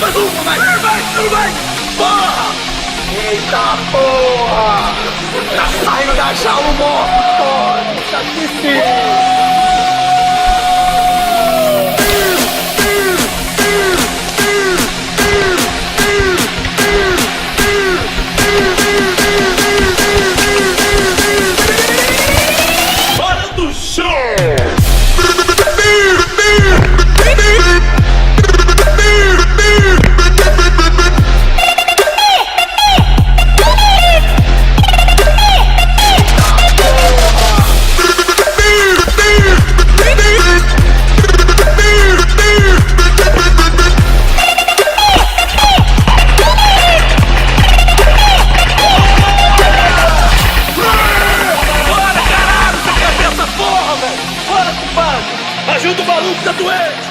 mais um! Tudo bem! Porra! Eita porra! Tá saindo da jaula, morto! Tá difícil! Ajuda o maluco da doente!